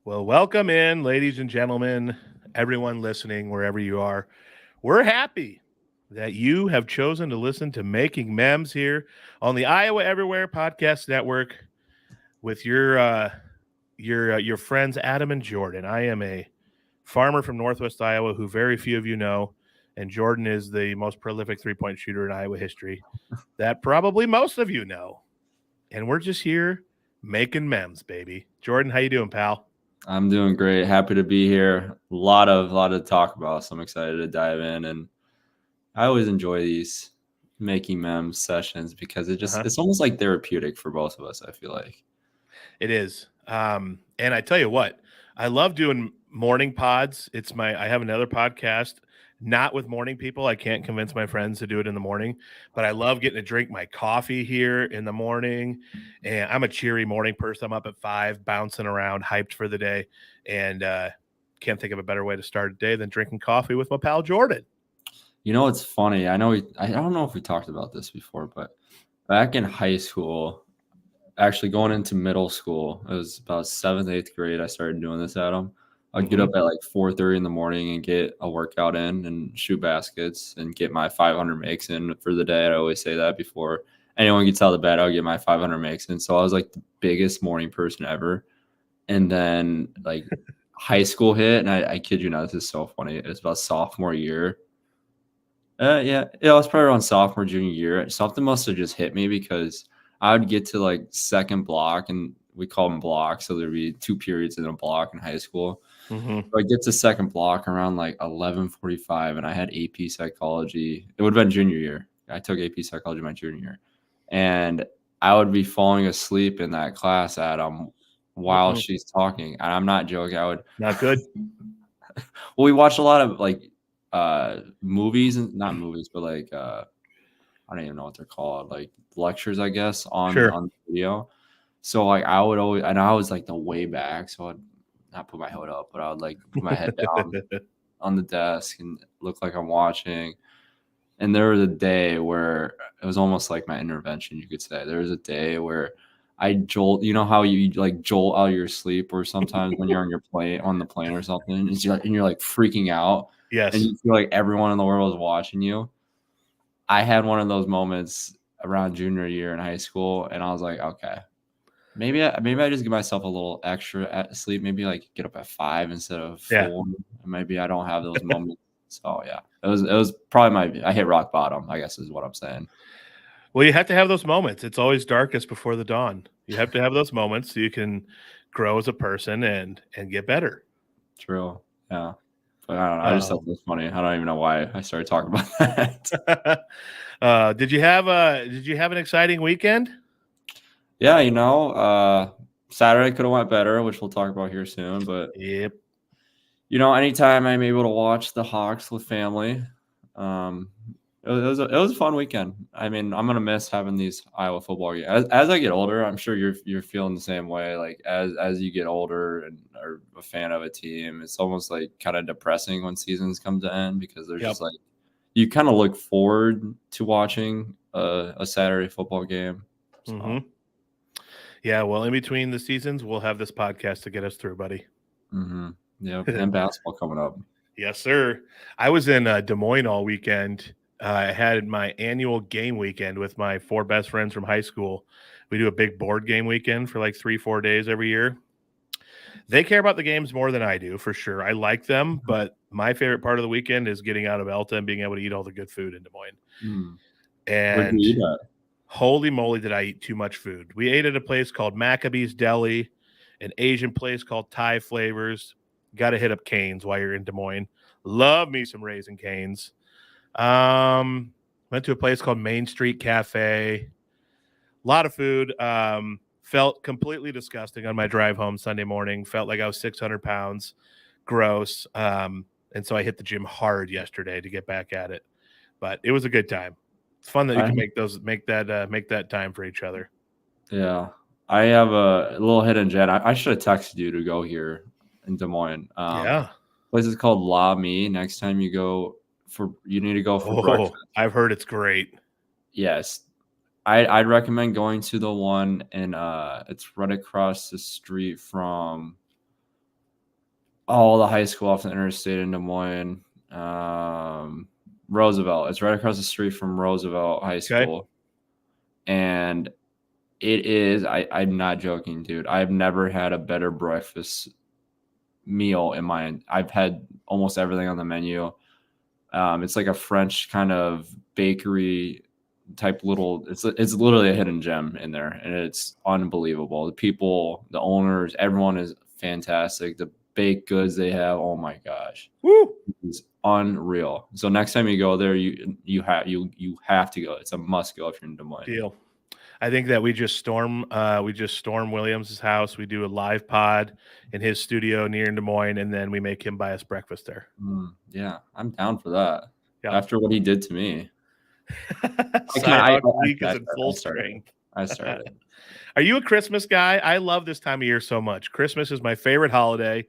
Well, welcome in, ladies and gentlemen, everyone listening, wherever you are. We're happy that you have chosen to listen to Making Memz here on the Iowa Everywhere Podcast Network with your friends Adam and Jordan. I am a farmer from Northwest Iowa who very few of you know, and Jordan is the most prolific three-point shooter in Iowa history that probably most of you know. And we're just here making Memz, baby. Jordan, how you doing, pal? I'm doing great. Happy to be here. A lot to talk about. So I'm excited to dive in. And I always enjoy these making memes sessions because it's almost like therapeutic for both of us, I feel like. It is. And I tell you what, I love doing morning pods. I have another podcast, not with morning people. I can't convince my friends to do it in the morning, but I love getting to drink my coffee here in the morning. And I'm a cheery morning person. I'm up at 5, bouncing around, hyped for the day. And can't think of a better way to start a day than drinking coffee with my pal Jordan. You know, it's funny. I don't know if we talked about this before, but back in high school, actually going into middle school, it was about 7th, 8th grade. I started doing this, Adam. I'd get up at like 4:30 in the morning and get a workout in and shoot baskets and get my 500 makes in for the day. I always say that before anyone gets out of bed, I'll get my 500 makes in. So I was like the biggest morning person ever. And then like high school hit, and I kid you not, this is so funny. It was about sophomore year. Yeah, it was probably around sophomore, junior year. Something must have just hit me because I would get to like second block, and we call them blocks. So there'd be 2 periods in a block in high school. So I get to second block around like 11:45, and I had AP psychology. It would have been junior year. I took AP psychology my junior year, and I would be falling asleep in that class, Adam, while she's talking. And I'm not joking. Not good. Well, we watched a lot of like movies, and not movies, but like I don't even know what they're called, like lectures, I guess, on video. So like I would always, and I was like the way back, so I'd not put my hood up, but I would like put my head down on the desk and look like I'm watching. And there was a day where it was almost like my intervention, you could say. There was a day where I jolt. You know how you like jolt out of your sleep, or sometimes when you're on the plane or something, and you're like freaking out. Yes. And you feel like everyone in the world is watching you. I had one of those moments around junior year in high school, and I was like, okay, maybe I just give myself a little extra at sleep. Maybe like get up at 5 instead of 4. Yeah. Maybe I don't have those moments. So yeah, it was probably I hit rock bottom, I guess is what I'm saying. Well, you have to have those moments. It's always darkest before the dawn. You have to have those moments so you can grow as a person and get better. True. Yeah. But I don't know. I just thought it was funny. I don't even know why I started talking about that. Did you have an exciting weekend? Yeah, Saturday could have went better, which we'll talk about here soon. But yep. Anytime I'm able to watch the Hawks with family, it was a fun weekend. I mean, I'm gonna miss having these Iowa football games. As I get older, I'm sure you're feeling the same way. Like as you get older and are a fan of a team, it's almost like kind of depressing when seasons come to end because there's just like you kind of look forward to watching a Saturday football game. So. Yeah, well, in between the seasons, we'll have this podcast to get us through, buddy. Yeah, and basketball coming up. Yes, sir. I was in Des Moines all weekend. I had my annual game weekend with my 4 best friends from high school. We do a big board game weekend for like 3-4 days every year. They care about the games more than I do, for sure. I like them, but my favorite part of the weekend is getting out of Elta and being able to eat all the good food in Des Moines. And where'd you eat at? Holy moly, did I eat too much food. We ate at a place called Maccabee's Deli, an Asian place called Thai Flavors. Got to hit up Cane's while you're in Des Moines. Love me some Raising Cane's. Went to a place called Main Street Cafe. A lot of food. Felt completely disgusting on my drive home Sunday morning. Felt like I was 600 pounds. Gross. And so I hit the gym hard yesterday to get back at it. But it was a good time. It's fun that you can make that time for each other. Yeah. I have a little hidden gem. I should have texted you to go here in Des Moines. Place is called La Mi. Next time you go you need to go for breakfast. I've heard it's great. Yes. I'd recommend going to the one in it's right across the street from all the high school off the interstate in Des Moines. Roosevelt. It's right across the street from Roosevelt High School. And it is, I'm not joking, dude. I've never had a better breakfast meal in I've had almost everything on the menu. It's like a French kind of bakery type it's literally a hidden gem in there, and it's unbelievable. The people, the owners, everyone is fantastic. The baked goods they have, oh my gosh. Woo! It's unreal. So next time you go there, you have to go. It's a must go if you're in Des Moines. Deal. I think that we just storm Williams' house. We do a live pod in his studio near Des Moines, and then we make him buy us breakfast there. Yeah, I'm down for that. Yeah. After what he did to me. Week is in full strength. I started. Are you a Christmas guy? I love this time of year so much. Christmas is my favorite holiday.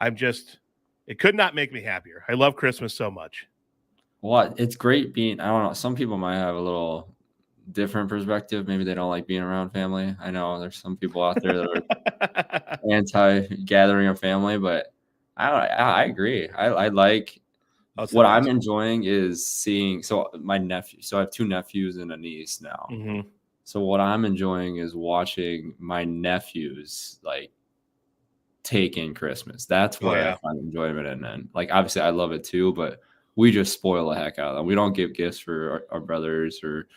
It could not make me happier. I love Christmas so much. Well, it's great being, I don't know, some people might have a little different perspective. Maybe they don't like being around family. I know there's some people out there that are anti-gathering of family, but I agree. I like what I'm enjoying is seeing. So my nephew. So I have 2 nephews and a niece now. Mm-hmm. So what I'm enjoying is watching my nephews like take in Christmas. That's what I find enjoyment in. And like obviously I love it too, but we just spoil the heck out of them. We don't give gifts for our brothers or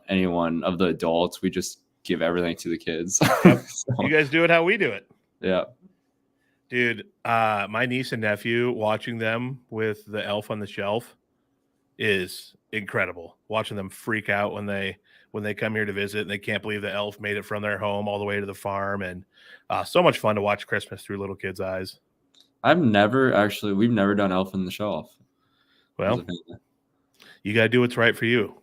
anyone of the adults. We just give everything to the kids. So, you guys do it how we do it. Yeah. Dude, my niece and nephew, watching them with the elf on the shelf is incredible. Watching them freak out when they come here to visit and they can't believe the elf made it from their home all the way to the farm. And so much fun to watch Christmas through little kids' eyes. We've never done elf on the shelf. Well, you got to do what's right for you.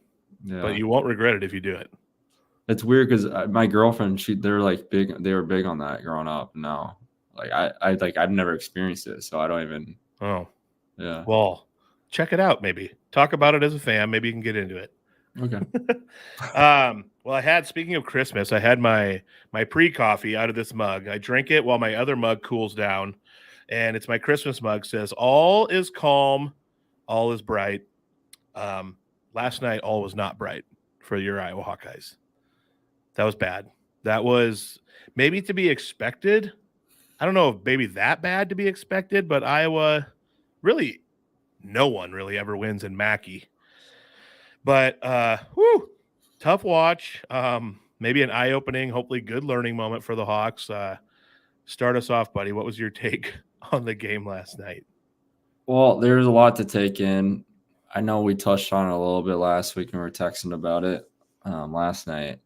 Yeah. But you won't regret it if you do it. It's weird because my girlfriend, they were big on that growing up. No, I've never experienced it, so I don't even. Oh, yeah. Well, check it out. Maybe talk about it as a fan. Maybe you can get into it. Okay. Well, speaking of Christmas, I had my pre-coffee out of this mug. I drink it while my other mug cools down, and it's my Christmas mug. Says all is calm, all is bright. Last night, all was not bright for your Iowa Hawkeyes. That was bad. That was maybe to be expected. I don't know if maybe that bad to be expected, but Iowa, really, no one really ever wins in Mackey. But, tough watch. Maybe an eye-opening, hopefully good learning moment for the Hawks. Start us off, buddy. What was your take on the game last night? Well, there's a lot to take in. I know we touched on it a little bit last week and we were texting about it last night.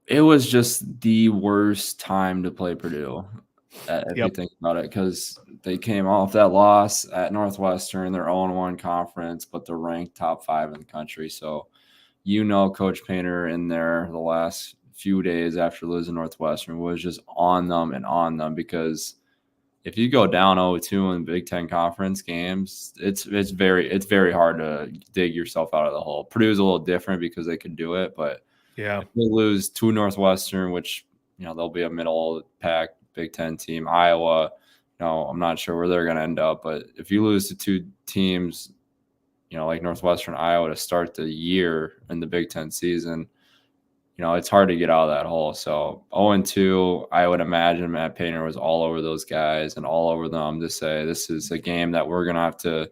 It was just the worst time to play Purdue, if you think about it, because they came off that loss at Northwestern, their 0-1 conference, but they're ranked top 5 in the country. So, Coach Painter in there the last few days after losing Northwestern was just on them because if you go down 0-2 in Big Ten conference games, it's very hard to dig yourself out of the hole. Purdue's a little different because they could do it, but if they lose to Northwestern, which they'll be a middle pack Big Ten team, Iowa, I'm not sure where they're going to end up, but if you lose to 2 teams, like Northwestern, Iowa to start the year in the Big Ten season, it's hard to get out of that hole. So 0-2, I would imagine Matt Painter was all over those guys and all over them to say this is a game that we're going to have to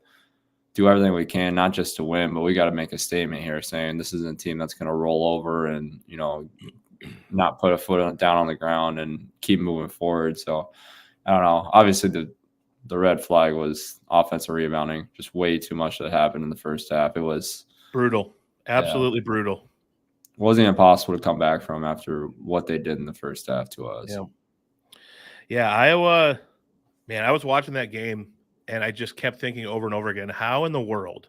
do everything we can, not just to win, but we got to make a statement here saying this isn't a team that's going to roll over and, not put a foot down on the ground and keep moving forward. So I don't know. Obviously, the red flag was offensive rebounding. Just way too much that happened in the first half. It was brutal. Absolutely brutal. It wasn't impossible to come back from after what they did in the first half to us. Yeah, Iowa, man, I was watching that game, and I just kept thinking over and over again, how in the world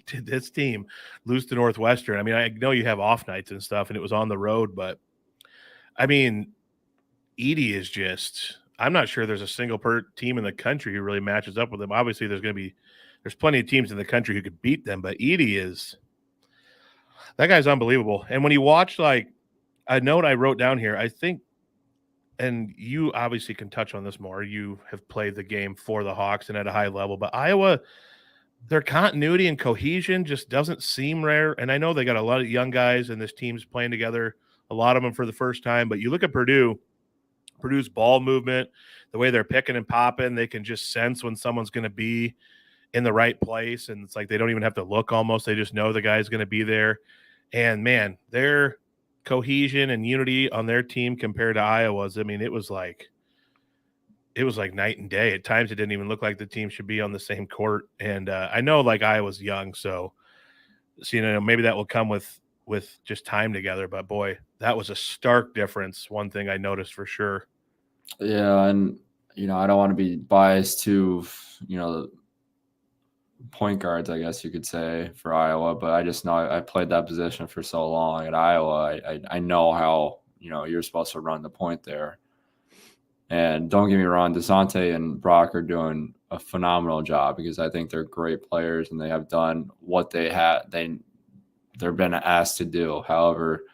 did this team lose to Northwestern? I mean, I know you have off nights and stuff, and it was on the road, but, I mean, Edey is just – I'm not sure there's a single team in the country who really matches up with them. Obviously, there's plenty of teams in the country who could beat them, but Edey is – that guy's unbelievable. And when you watch, like, a note I wrote down here, I think and you obviously can touch on this more. You have played the game for the Hawks and at a high level, but Iowa, their continuity and cohesion just doesn't seem rare. And I know they got a lot of young guys and this team's playing together, a lot of them for the first time. But you look at Purdue's ball movement, the way they're picking and popping, they can just sense when someone's going to be in the right place. And it's like they don't even have to look almost. They just know the guy's going to be there. And man, their cohesion and unity on their team compared to Iowa's, I mean, it was like night and day. At times, it didn't even look like the team should be on the same court. And I know, like, Iowa's young, so maybe that will come with just time together. But boy, that was a stark difference. One thing I noticed for sure. Yeah, and I don't want to be biased to the point guards, I guess you could say, for Iowa, but I just know I played that position for so long at Iowa. I know how you're supposed to run the point there. And don't get me wrong, DeSante and Brock are doing a phenomenal job because I think they're great players and they have done what they're been asked to do. However,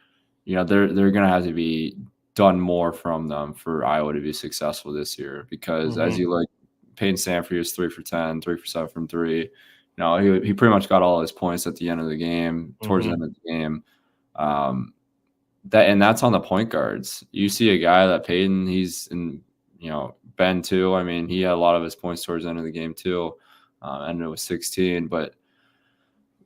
they're going to have to be done more from them for Iowa to be successful this year because as you look, Payton Sandford was 3 for 10, 3 for 7 from 3. He pretty much got all his points at the end of the game, towards the end of the game. That's on the point guards. You see a guy that Payton, he's in, Ben too. I mean, he had a lot of his points towards the end of the game too. And it was 16, but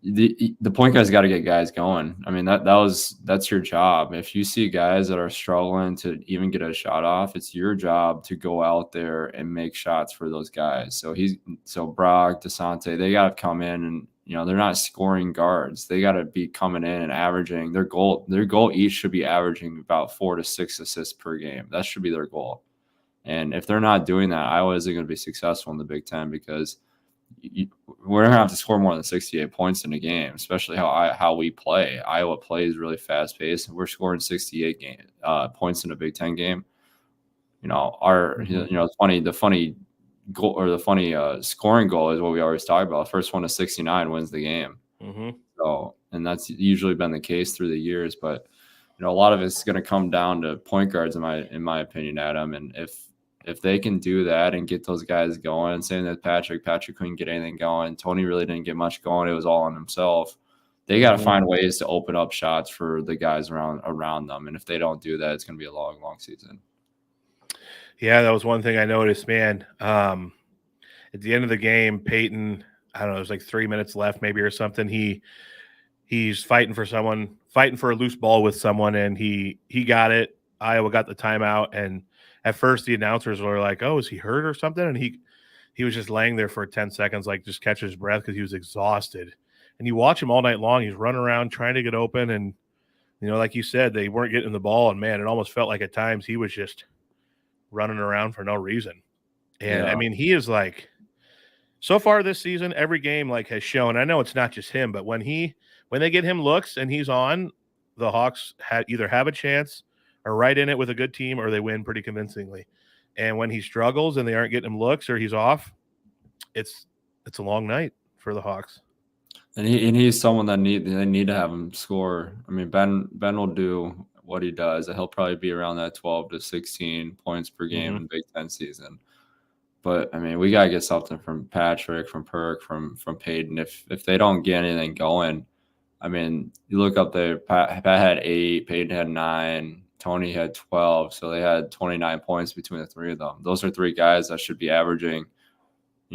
the point guys got to get guys going. I mean, that's your job. If you see guys that are struggling to even get a shot off, it's your job to go out there and make shots for those guys. So Brock, DeSante, they got to come in and, they're not scoring guards. They got to be coming in and averaging their goal. Their goal each should be averaging about 4 to 6 assists per game. That should be their goal. And if they're not doing that, Iowa isn't going to be successful in the Big Ten because we're going to have to score more than 68 points in a game, especially how we play. Iowa plays really fast paced, and we're scoring 68 points in a Big Ten game. It's funny. The funny goal or the funny scoring goal is what we always talk about. First one to 69 wins the game. So, and that's usually been the case through the years. But a lot of it's going to come down to point guards, in my opinion, Adam. And if they can do that and get those guys going, saying that Patrick couldn't get anything going, Tony really didn't get much going. It was all on himself. They got to find ways to open up shots for the guys around them. And if they don't do that, it's going to be a long, long season. Yeah, that was one thing I noticed, man. At the end of the game, Payton, I don't know, there's like 3 minutes left maybe or something. He's fighting for a loose ball with someone, and he got it. Iowa got the timeout, and at first the announcers were like, oh, is he hurt or something? And he was just laying there for 10 seconds, like just catching his breath because he was exhausted. And you watch him all night long. He's running around trying to get open. And, like you said, they weren't getting the ball. And, man, it almost felt like at times he was just running around for no reason. And, I mean, he is like – so far this season, every game has shown – I know it's not just him, but when they get him looks and he's on, the Hawks either have a chance – are right in it with a good team, or they win pretty convincingly. And when he struggles and they aren't getting him looks or he's off, it's a long night for the Hawks. And he's someone that they need to have him score. I mean, Ben will do what he does. He'll probably be around that 12 to 16 points per game in Big Ten season. But I mean, we gotta get something from Patrick, from Perk, from Payton. If they don't get anything going, I mean, you look up there. Pat had 8, Payton had 9. Tony had 12, so they had 29 points between the three of them. Those are 3 guys that should be averaging,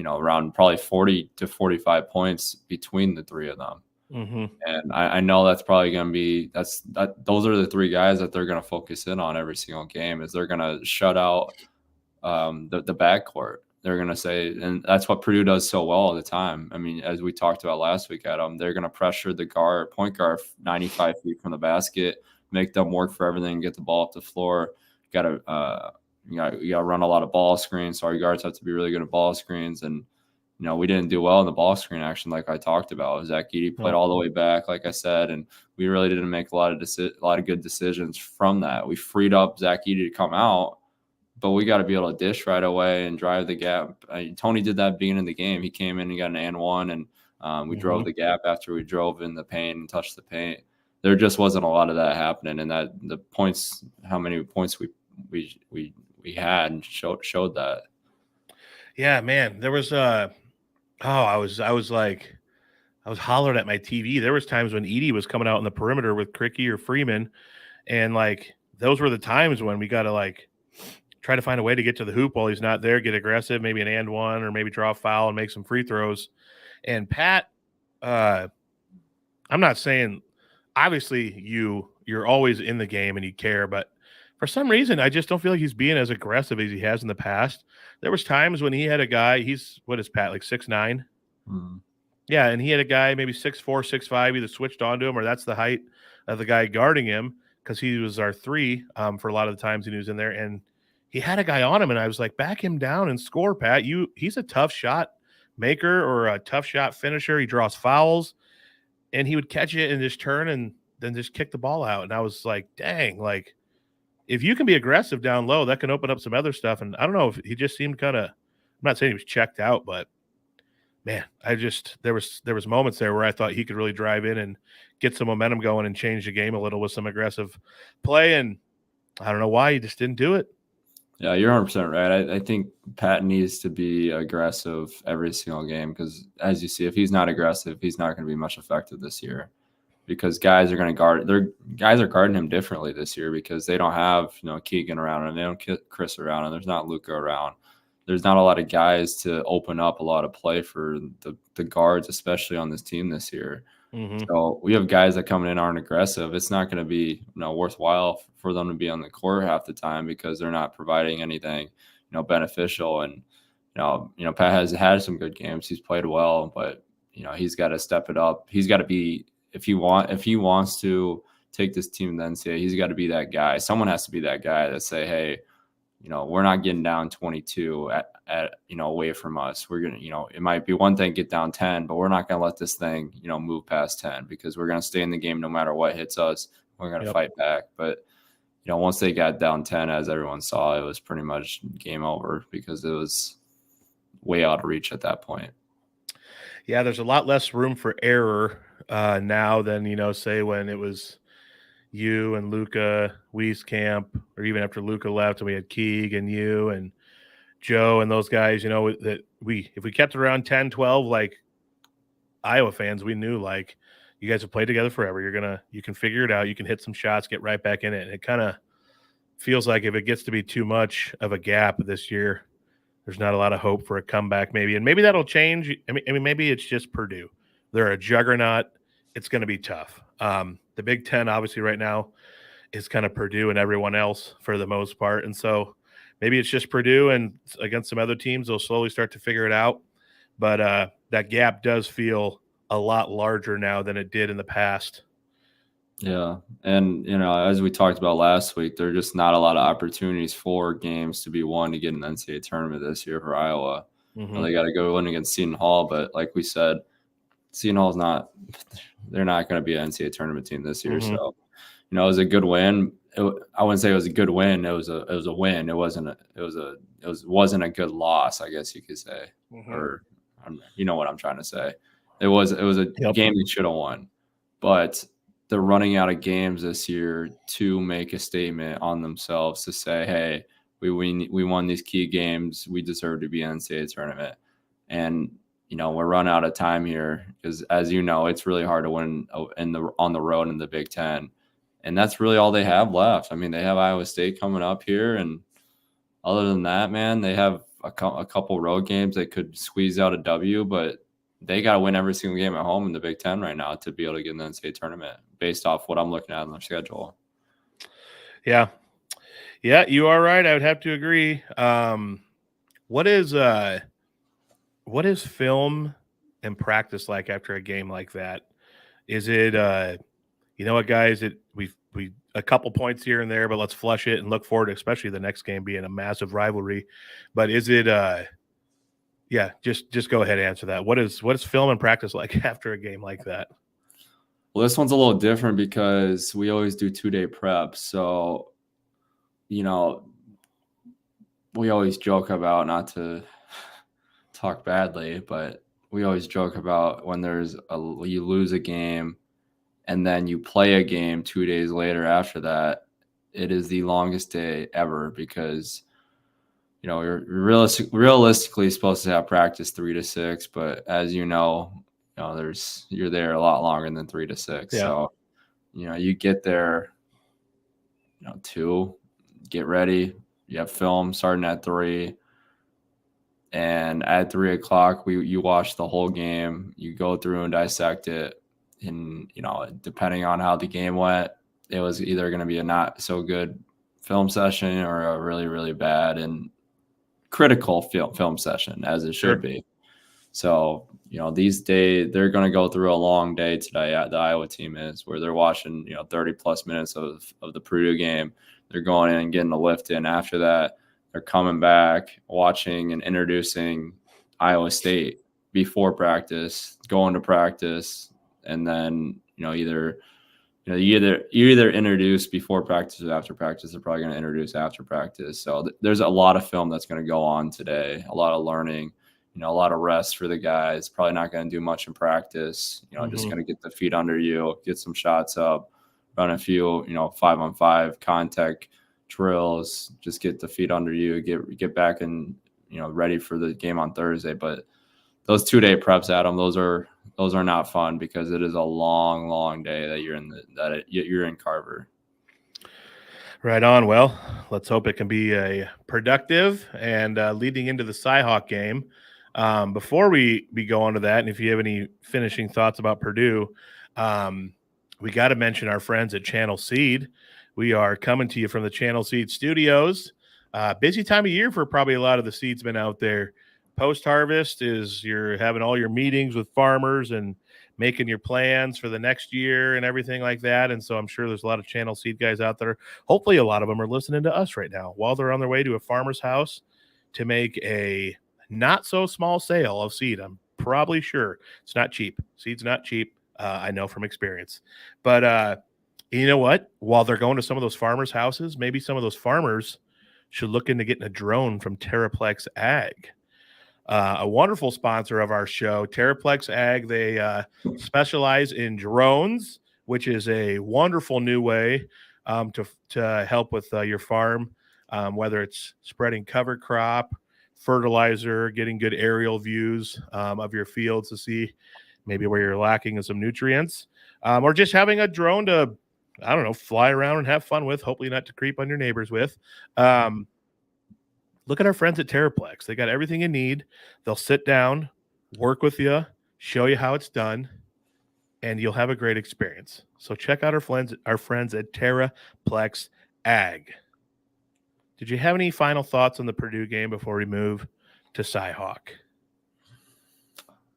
around probably 40 to 45 points between the 3 of them. And I know that's probably going to be those are the 3 guys that they're going to focus in on every single game. Is they're going to shut out the backcourt. They're going to say, and that's what Purdue does so well all the time. I mean, as we talked about last week, Adam, they're going to pressure the point guard 95 feet from the basket, make them work for everything, get the ball up the floor. You gotta run a lot of ball screens. So our guards have to be really good at ball screens. And we didn't do well in the ball screen action, like I talked about. Zach Edey played all the way back, like I said, and we really didn't make a lot of good decisions from that. We freed up Zach Edey to come out, but we got to be able to dish right away and drive the gap. Tony did that beginning of the game. He came in and got an and one, and we drove the gap after we drove in the paint and touched the paint. There just wasn't a lot of that happening, and that the points, how many points we had and showed that. Yeah, man. There was I was hollering at my TV. There was times when Edey was coming out in the perimeter with Cricky or Freeman, and like those were the times when we got to like try to find a way to get to the hoop while he's not there, get aggressive, maybe an and one, or maybe draw a foul and make some free throws. And Pat, I'm not saying obviously you're always in the game and you care, but for some reason I just don't feel like he's being as aggressive as he has in the past. There was times when he had a guy, he's what is Pat, like 6'9"? Yeah, and he had a guy maybe 6'4", 6'5", either switched onto him or that's the height of the guy guarding him because he was our 3 for a lot of the times he was in there, and he had a guy on him, and I was like, back him down and score, Pat. He's a tough shot maker or a tough shot finisher. He draws fouls, and he would catch it and just turn and then just kick the ball out. And I was like, dang, like if you can be aggressive down low, that can open up some other stuff. And I don't know if he just seemed kind of, I'm not saying he was checked out, but man, there was moments there where I thought he could really drive in and get some momentum going and change the game a little with some aggressive play. And I don't know why he just didn't do it. Yeah, you're 100% right. I think Pat needs to be aggressive every single game because, as you see, if he's not aggressive, he's not going to be much effective this year because guys are going to guys are guarding him differently this year because they don't have, Keegan around and they don't get Chris around and there's not Luka around. There's not a lot of guys to open up a lot of play for the guards, especially on this team this year. Mm-hmm. So we have guys that coming in aren't aggressive. It's not going to be worthwhile for them to be on the court half the time because they're not providing anything beneficial. And Pat has had some good games. He's played well, but he's got to step it up. He's got to be if he wants to take this team to the NCAA, he's got to be that guy. Someone has to be that guy that say, hey, we're not getting down 22 at away from us. We're going to, it might be one thing, get down 10, but we're not going to let this thing, move past 10 because we're going to stay in the game no matter what hits us. We're going to fight back. But, once they got down 10, as everyone saw, it was pretty much game over because it was way out of reach at that point. Yeah, there's a lot less room for error now than, say when it was you and Luka, Wieskamp, or even after Luka left and we had Keeg and you and Joe and those guys, that if we kept it around 10, 12, like Iowa fans, we knew like you guys have played together forever. You can figure it out. You can hit some shots, get right back in it. And it kind of feels like if it gets to be too much of a gap this year, there's not a lot of hope for a comeback maybe. And maybe that'll change. I mean, maybe it's just Purdue. They're a juggernaut. It's going to be tough. The Big Ten, obviously, right now is kind of Purdue and everyone else for the most part. And so maybe it's just Purdue and against some other teams, they'll slowly start to figure it out. But that gap does feel a lot larger now than it did in the past. Yeah. And, as we talked about last week, there are just not a lot of opportunities for games to be won to get an NCAA tournament this year for Iowa. Mm-hmm. They got to go in against Seton Hall. But like we said, Seton Hall's they're not going to be an NCAA tournament team this year. Mm-hmm. So, it was a good win. I wouldn't say it was a good win. It was a win. It wasn't a good loss, I guess you could say, mm-hmm. Or what I'm trying to say. It was a game they should have won, but they're running out of games this year to make a statement on themselves to say, hey, we won these key games. We deserve to be in the NCAA tournament. And, we're running out of time here because, as it's really hard to win on the road in the Big Ten. And that's really all they have left. I mean, they have Iowa State coming up here. And other than that, man, they have a couple road games they could squeeze out a W, but they got to win every single game at home in the Big Ten right now to be able to get in the NCAA tournament based off what I'm looking at on their schedule. Yeah. Yeah, you are right. I would have to agree. What is film and practice like after a game like that? Is it, guys, we a couple points here and there, but let's flush it and look forward to especially the next game being a massive rivalry. But is it, just go ahead and answer that. What is film and practice like after a game like that? Well, this one's a little different because we always do 2-day prep. So, we always joke about, not to talk badly, but we always joke about when you lose a game and then you play a game 2 days later after that, it is the longest day ever because you're realistically supposed to have practice 3 to 6, but as you're there a lot longer than 3 to 6. Yeah. So you get there 2, get ready, you have film starting at 3, and at 3 o'clock you watch the whole game, you go through and dissect it, and depending on how the game went, it was either going to be a not so good film session or a really, really bad and critical film session, as it should be. So these days they're going to go through a long day today. The Iowa team is, where they're watching 30 plus minutes of the Purdue game. They're going in and getting a lift in. After that, they're coming back, watching and introducing Iowa State before practice, going to practice, and then you either introduce before practice or after practice. They're probably going to introduce after practice. So there's a lot of film that's going to go on today, a lot of learning, a lot of rest for the guys. Probably not going to do much in practice, just going to get the feet under you, get some shots up, run a few, 5-on-5 contact drills, just get the feet under you, get back and, ready for the game on Thursday. But those 2-day preps, Adam, those are not fun because it is a long, long day that you're in Carver. Right on. Well, let's hope it can be a productive and leading into the Cyhawk game. Before we go on to that, and if you have any finishing thoughts about Purdue, we got to mention our friends at Channel Seed. We are coming to you from the Channel Seed studios. Busy time of year for probably a lot of the seedsmen out there. Post-harvest is you're having all your meetings with farmers and making your plans for the next year and everything like that. And so I'm sure there's a lot of Channel Seed guys out there. Hopefully a lot of them are listening to us right now while they're on their way to a farmer's house to make a not so small sale of seed. I'm probably sure it's not cheap. Seed's not cheap. I know from experience. But you know what? While they're going to some of those farmers' houses, maybe some of those farmers should look into getting a drone from Terraplex Ag. A wonderful sponsor of our show, Terraplex Ag. They specialize in drones, which is a wonderful new way to help with your farm, whether it's spreading cover crop, fertilizer, getting good aerial views of your fields to see maybe where you're lacking in some nutrients, or just having a drone to, I don't know, fly around and have fun with, hopefully not to creep on your neighbors with. Look at our friends at Terraplex. They got everything you need. They'll sit down, work with you, show you how it's done, and you'll have a great experience. So check out our friends at Terraplex Ag. Did you have any final thoughts on the Purdue game before we move to Cyhawk?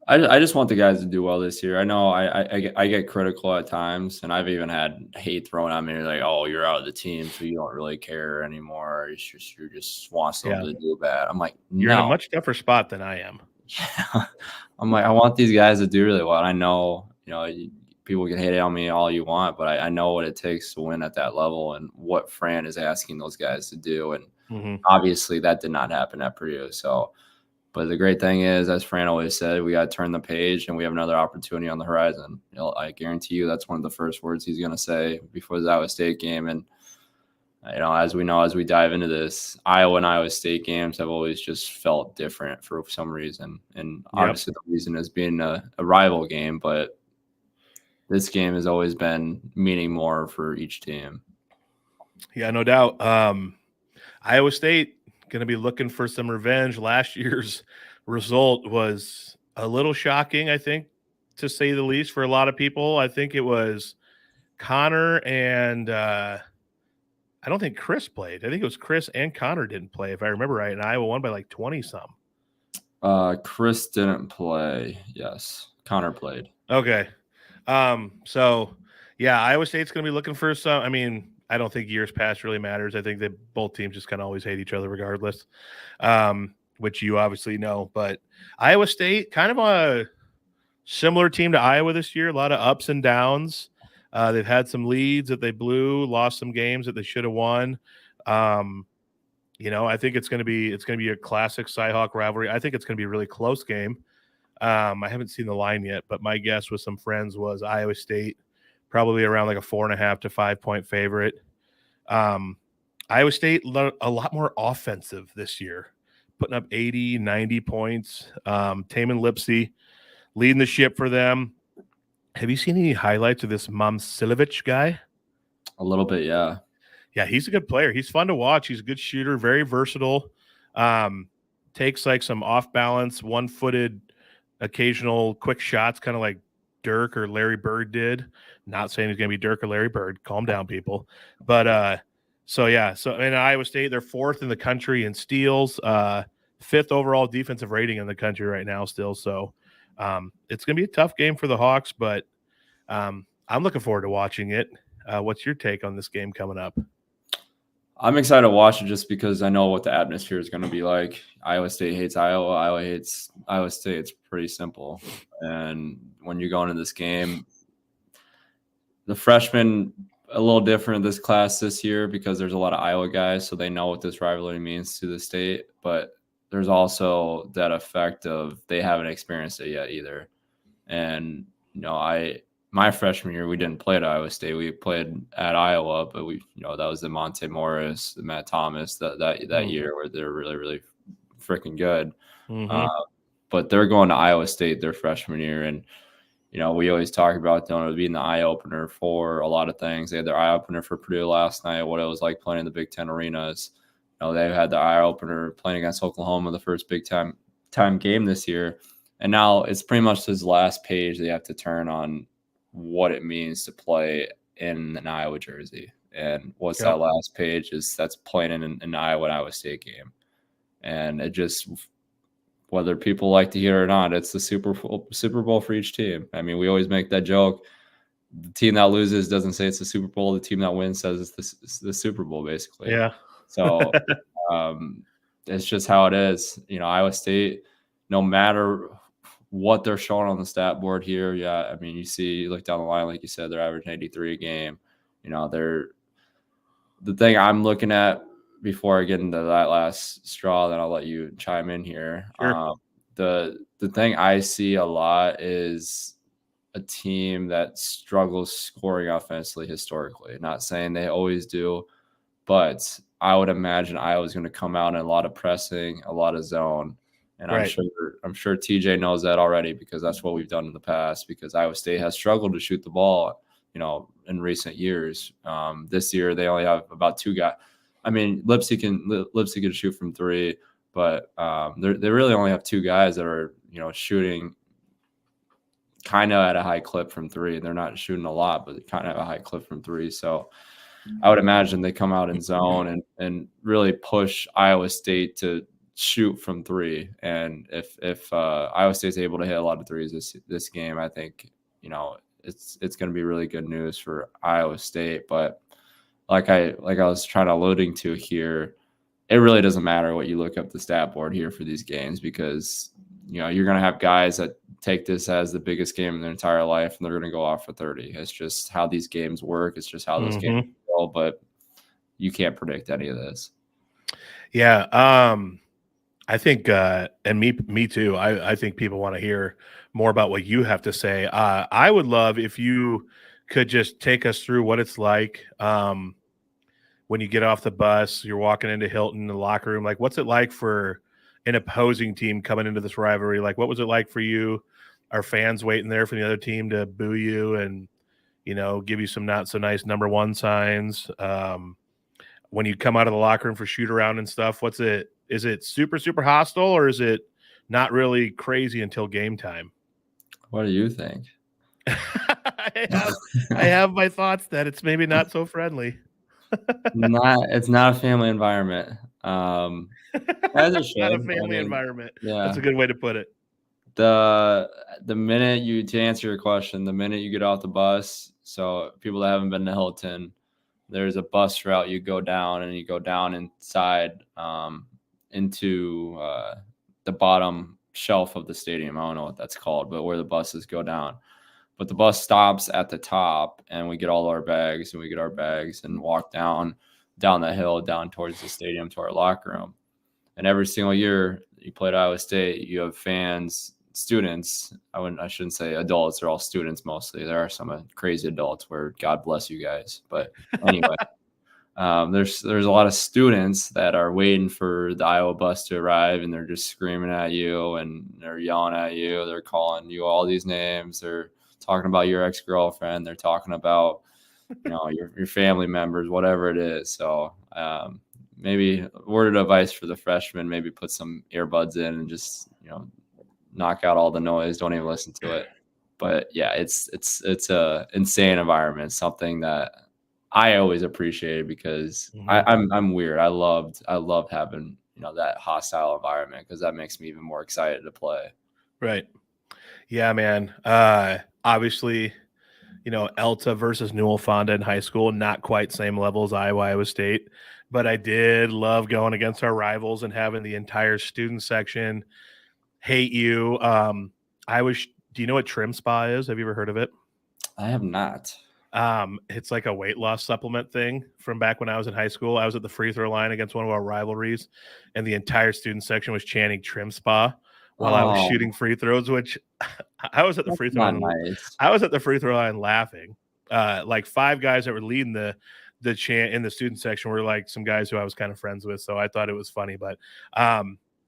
I just want the guys to do well this year. I know I get critical at times, and I've even had hate thrown at me like, "Oh, you're out of the team, so you don't really care anymore. You just want something to do bad." I'm like, no. You're in a much tougher spot than I am. Yeah. I'm like, I want these guys to do really well. I know, people can hate on me all you want, but I know what it takes to win at that level and what Fran is asking those guys to do. And obviously that did not happen at Purdue. So, but the great thing is, as Fran always said, we got to turn the page and we have another opportunity on the horizon. I guarantee you that's one of the first words he's going to say before the Iowa State game. And, as we know, as we dive into this, Iowa and Iowa State games have always just felt different for some reason. And obviously the reason is being a rival game, but this game has always been meaning more for each team. Yeah, no doubt. Iowa State going to be looking for some revenge. Last year's result was a little shocking, I think, to say the least, for a lot of people. I think it was Connor and I don't think Chris played. I think it was Chris and Connor didn't play, if I remember right, and Iowa won by like 20-some. Chris didn't play. Yes. Connor played. Okay. So, yeah, Iowa State's going to be looking for some – I mean – I don't think years past really matters. I think that both teams just kind of always hate each other regardless, which you obviously know. But Iowa State, kind of a similar team to Iowa this year, a lot of ups and downs. They've had some leads that they blew, lost some games that they should have won. I think it's going to be a classic Cyhawk rivalry. I think it's going to be a really close game. I haven't seen the line yet, but my guess with some friends was Iowa State probably around like a 4.5 to 5 point favorite. Iowa State a lot more offensive this year, putting up 80, 90 points. Taman Lipsey leading the ship for them. Have you seen any highlights of this Momcilovic guy? A little bit, yeah. Yeah, he's a good player. He's fun to watch. He's a good shooter, very versatile. Takes like some off balance, one-footed, occasional quick shots, kind of like Dirk or Larry Bird did. Not saying he's going to be Dirk or Larry Bird. Calm down, people. But so in Iowa State, they're 4th in the country in steals, 5th overall defensive rating in the country right now still. So it's going to be a tough game for the Hawks, but I'm looking forward to watching it. What's your take on this game coming up? I'm excited to watch it just because I know what the atmosphere is going to be like. Iowa State hates Iowa. Iowa hates Iowa State. It's pretty simple. And when you go into this game, the freshmen a little different this class this year because there's a lot of Iowa guys, so they know what this rivalry means to the state. But there's also that effect of they haven't experienced it yet either. And my freshman year, we didn't play at Iowa State. We played at Iowa, but that was the Monte Morris, the Matt Thomas that year where they're really, really freaking good. Mm-hmm. But they're going to Iowa State their freshman year. And, we always talk about it being the eye opener for a lot of things. They had their eye opener for Purdue last night, what it was like playing in the Big Ten arenas. They've had the eye opener playing against Oklahoma, the first big time game this year. And now it's pretty much this last page they have to turn on what it means to play in an Iowa jersey. And what's that last page is that's playing in an Iowa State game. And it just, whether people like to hear it or not, it's the Super Bowl for each team. I mean, we always make that joke. The team that loses doesn't say it's the Super Bowl. The team that wins says it's the Super Bowl, basically. Yeah. So it's just how it is. Iowa State, no matter what they're showing on the stat board here. Yeah. I mean, you look down the line, like you said, they're averaging 83 a game. The thing I'm looking at before I get into that last straw, then I'll let you chime in here. Sure. The thing I see a lot is a team that struggles scoring offensively historically. Not saying they always do, but I would imagine Iowa's going to come out in a lot of pressing, a lot of zone. And right. I'm sure TJ knows that already because that's what we've done in the past because Iowa State has struggled to shoot the ball, in recent years. This year they only have about 2 guys. I mean, Lipsey can shoot from 3, but they really only have 2 guys that are, shooting kind of at a high clip from 3. They're not shooting a lot, but they kind of have a high clip from 3. So I would imagine they come out in zone and really push Iowa State to shoot from 3. And if Iowa State's able to hit a lot of threes this game, I think it's going to be really good news for Iowa State. But like I was trying to alluding to here, it really doesn't matter what you look up the stat board here for these games because you're going to have guys that take this as the biggest game in their entire life and they're going to go off for 30. It's just how these games work. It's just how those games go. But you can't predict any of this. Yeah. I think, and me too, I think people want to hear more about what you have to say. I would love if you could just take us through what it's like when you get off the bus, you're walking into Hilton, the locker room. Like, what's it like for an opposing team coming into this rivalry? Like, what was it like for you? Are fans waiting there for the other team to boo you and, give you some not so nice number 1 signs? When you come out of the locker room for shoot around and stuff, is it super, super hostile or is it not really crazy until game time? What do you think? I have my thoughts that it's maybe not so friendly. It's not a family environment. As it should, not a family environment. Yeah. That's a good way to put it. The minute to answer your question, the minute you get off the bus, so people that haven't been to Hilton, there's a bus route you go down and you go down inside into the bottom shelf of the stadium. I don't know what that's called, but where the buses go down. But the bus stops at the top and we get all our bags and walk down the hill, down towards the stadium to our locker room. And every single year you play at Iowa State, you have fans, students. I shouldn't say adults. They're all students mostly. There are some crazy adults where God bless you guys. But anyway, there's a lot of students that are waiting for the Iowa bus to arrive, and they're just screaming at you and they're yelling at you. They're calling you all these names. They're talking about your ex-girlfriend. They're talking about, your family members, whatever it is. So maybe a word of advice for the freshmen, maybe put some earbuds in and just, knock out all the noise. Don't even listen to it. But yeah, it's a insane environment, something that I always appreciated because I'm weird. I love having, that hostile environment because that makes me even more excited to play. Right. Yeah, man. Obviously, Elta versus Newell Fonda in high school, not quite same level as Iowa State, but I did love going against our rivals and having the entire student section hate you. Do you know what Trim Spa is? Have you ever heard of it? I have not. It's like a weight loss supplement thing from back when I was in high school. I was at the free throw line against one of our rivalries, and the entire student section was chanting Trim Spa while I was shooting free throws, which I was at the free throw line. Nice. I was at the free throw line laughing. Like 5 guys that were leading the chant in the student section were like some guys who I was kind of friends with, so I thought it was funny. But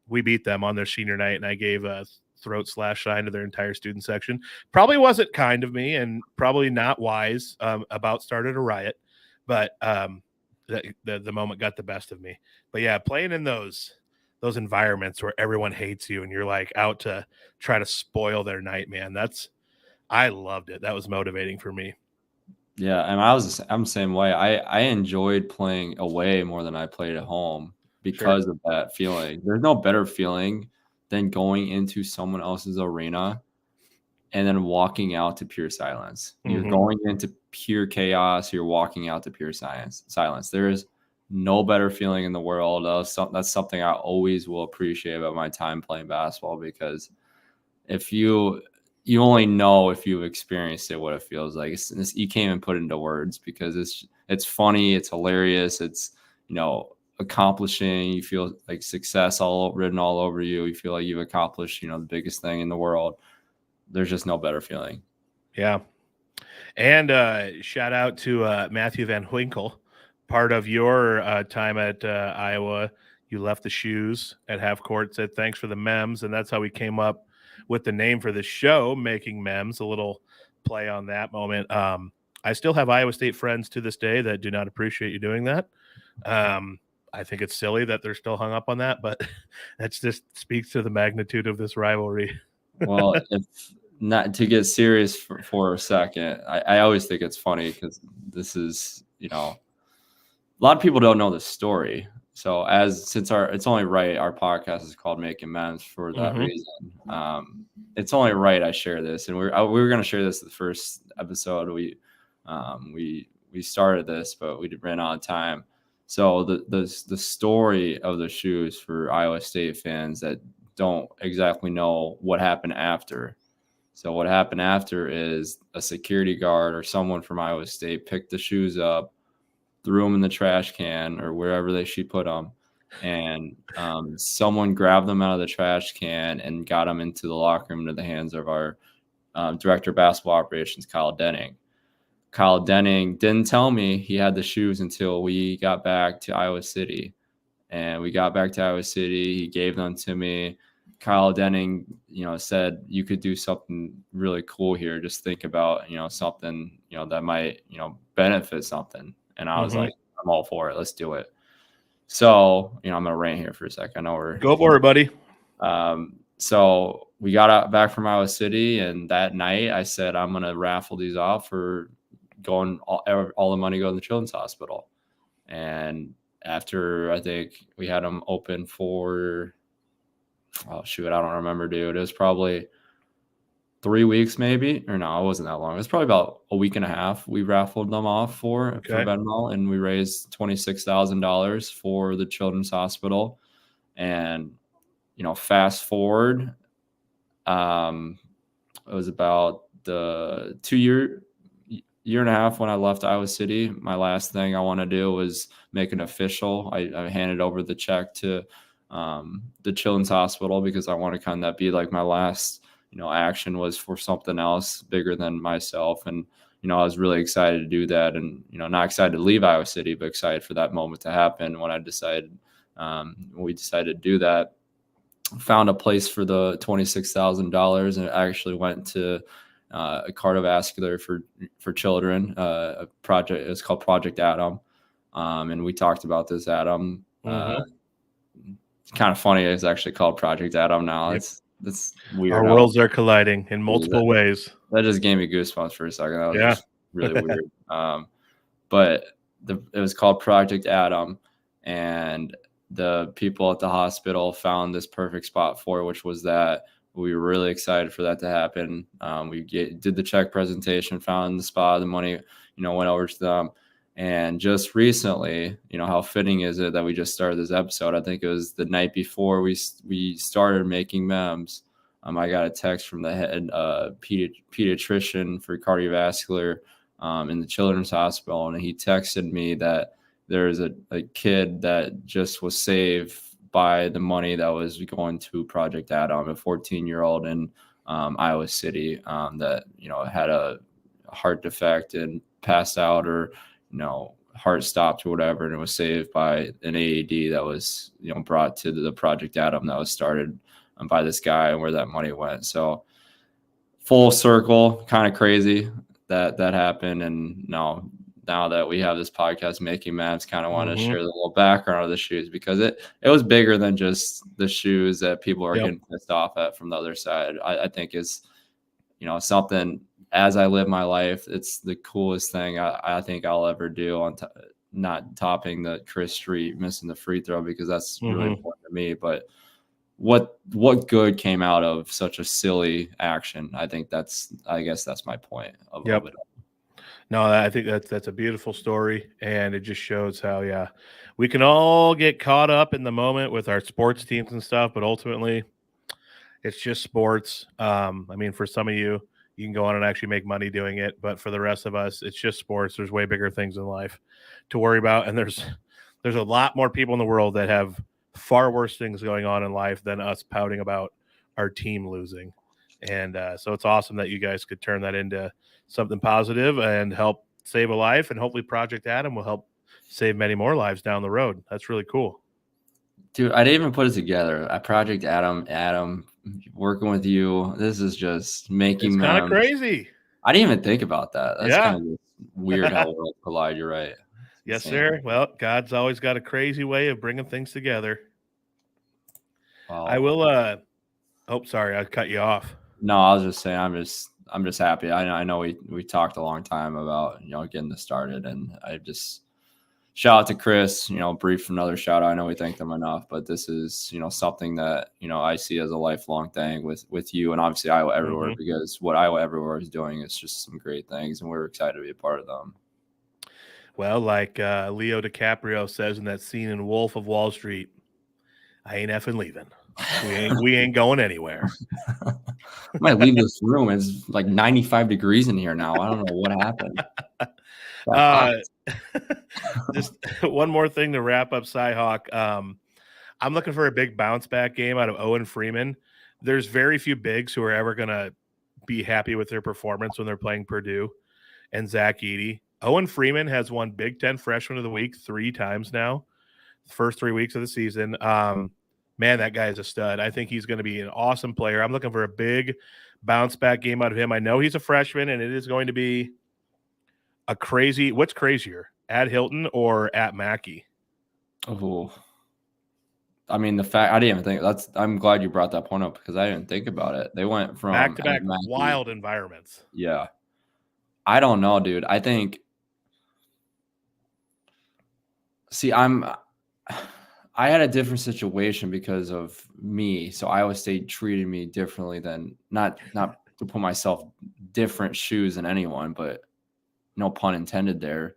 we beat them on their senior night, and I gave a throat slash sign to their entire student section. Probably wasn't kind of me, and probably not wise. About started a riot, but the moment got the best of me. But yeah, playing in those environments where everyone hates you and you're like out to try to spoil their night, man. I loved it. That was motivating for me. Yeah, and I'm the same way. I enjoyed playing away more than I played at home because of that feeling. There's no better feeling than going into someone else's arena and then walking out to pure silence. You're going into pure chaos. You're walking out to pure silence. There is no better feeling in the world. That's something I always will appreciate about my time playing basketball, because if you only know if you've experienced it, what it feels like. You can't even put it into words because it's funny. It's hilarious. It's, accomplishing. You feel like success written all over you. You feel like you've accomplished, the biggest thing in the world. There's just no better feeling. Yeah. And shout out to Matthew Van Winkle, part of your time at Iowa. You left the shoes at half court, said thanks for the Memz, and that's how we came up with the name for the show, Making Memz. A little play on that moment. I still have Iowa State friends to this day that do not appreciate you doing that. I think it's silly that they're still hung up on that, but that just speaks to the magnitude of this rivalry. Well, if not to get serious for a second, I always think it's funny because this is, a lot of people don't know the story. So it's only right, our podcast is called Making Memz for that reason. It's only right I share this, and we were going to share this the first episode. We started this, but we ran out of time. So the story of the shoes for Iowa State fans that don't exactly know what happened after. So what happened after is a security guard or someone from Iowa State picked the shoes up, threw them in the trash can or wherever she put them, and someone grabbed them out of the trash can and got them into the locker room into the hands of our director of basketball operations, Kyle Denning. Kyle Denning didn't tell me he had the shoes until we got back to Iowa City. And we got back to Iowa City. He gave them to me. Kyle Denning, said you could do something really cool here. Just think about, something, that might, benefit something. And I was like, I'm all for it. Let's do it. So, I'm going to rant here for a second. I know Go for it, buddy. So we got back from Iowa City, and that night I said, I'm going to raffle these off for going all the money go to the Children's Hospital. And after I think we had them open for, I don't remember, dude. It was probably 3 weeks maybe, or no, it wasn't that long. It was probably about a week and a half. We raffled them off for Venmo, and we raised $26,000 for the Children's Hospital. And, fast forward, it was about the year and a half when I left Iowa City. My last thing I want to do was make an official. I handed over the check to the Children's Hospital because I want to kind of be like my last, action was for something else bigger than myself. And, I was really excited to do that, and not excited to leave Iowa City, but excited for that moment to happen when we decided to do that. Found a place for the $26,000, and it actually went to a cardiovascular for children. A project. It's called Project Adam, and we talked about this, Adam. It's kind of funny. It's actually called Project Adam now. Yep. That's weird. Our worlds are colliding in multiple ways. That just gave me goosebumps for a second. That was just really weird. But it was called Project Adam, and the people at the hospital found this perfect spot for it, which was that we were really excited for that to happen. We did the check presentation, found the spot, the money, went over to them. And just recently, how fitting is it that we just started this episode? I think it was the night before we started making Memz. I got a text from the head pediatrician for cardiovascular in the children's hospital, and he texted me that there's a kid that just was saved by the money that was going to Project Adam, a 14-year-old in Iowa City that had a heart defect and passed out, or heart stopped or whatever, and it was saved by an AED that was brought to the Project Adam that was started by this guy, and where that money went. So full circle, kind of crazy that happened. And now that we have this podcast, Making Memz, kind of want to share the little background of the shoes, because it was bigger than just the shoes that people are getting pissed off at from the other side. I think is something, as I live my life, it's the coolest thing I think I'll ever do, on not topping the Chris Street missing the free throw, because that's really important to me. But what good came out of such a silly action? I guess that's my point of it. No, I think that's a beautiful story, and it just shows how we can all get caught up in the moment with our sports teams and stuff, but ultimately it's just sports. For some of you can go on and actually make money doing it, but for the rest of us, it's just sports. There's way bigger things in life to worry about, and there's a lot more people in the world that have far worse things going on in life than us pouting about our team losing. And so it's awesome that you guys could turn that into something positive and help save a life, and hopefully Project Adam will help save many more lives down the road. That's really cool. Dude, I didn't even put it together. Project Adam, working with you, this is just making It's kind of crazy. I didn't even think about that. That's kind of weird how worlds collide. You're right. Yes, sir. Well, God's always got a crazy way of bringing things together. Wow. I will sorry, I cut you off. No, I was just saying I'm just happy. I know we talked a long time about getting this started, and I just shout out to Chris, brief another shout out. I know we thanked them enough, but this is something that I see as a lifelong thing with you, and obviously Iowa Everywhere, because what Iowa Everywhere is doing is just some great things, and we're excited to be a part of them. Well, like Leo DiCaprio says in that scene in Wolf of Wall Street, I ain't effing leaving. We ain't going anywhere. I might leave this room. It's like 95 degrees in here now. I don't know what happened. Just one more thing to wrap up Cyhawk. I'm looking for a big bounce back game out of Owen Freeman. There's very few bigs who are ever going to be happy with their performance when they're playing Purdue and Zach Edey. Owen Freeman has won Big Ten Freshman of the Week 3 times now, the first 3 weeks of the season. Man, that guy is a stud. I think he's going to be an awesome player. I'm looking for a big bounce back game out of him. I know he's a freshman, and it is going to be a crazy – what's crazier, at Hilton or at Mackey? Oh, I mean, the fact – I didn't even think – I'm glad you brought that point up, because I didn't think about it. They went from – back-to-back wild environments. Yeah. I don't know, dude. I think – see, I had a different situation because of me. So Iowa State treated me differently than not to put myself different shoes than anyone, but no pun intended there.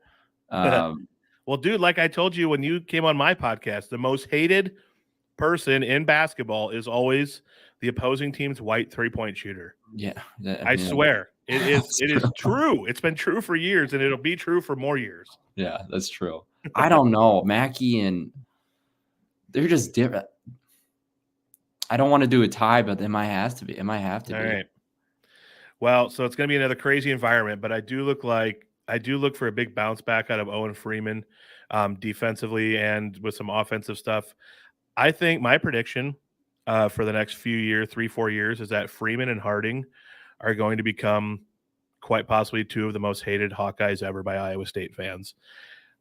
Well, dude, like I told you when you came on my podcast, the most hated person in basketball is always the opposing team's white 3-point shooter. Yeah. I swear. It is true. It's been true for years, and it'll be true for more years. Yeah, that's true. I don't know. Mackey and they're just different. I don't want to do a tie, but it might have to be. All right. Well, so it's going to be another crazy environment, but I do look for a big bounce back out of Owen Freeman, defensively and with some offensive stuff. I think my prediction for the next few years, 3-4 years, is that Freeman and Harding are going to become quite possibly two of the most hated Hawkeyes ever by Iowa State fans.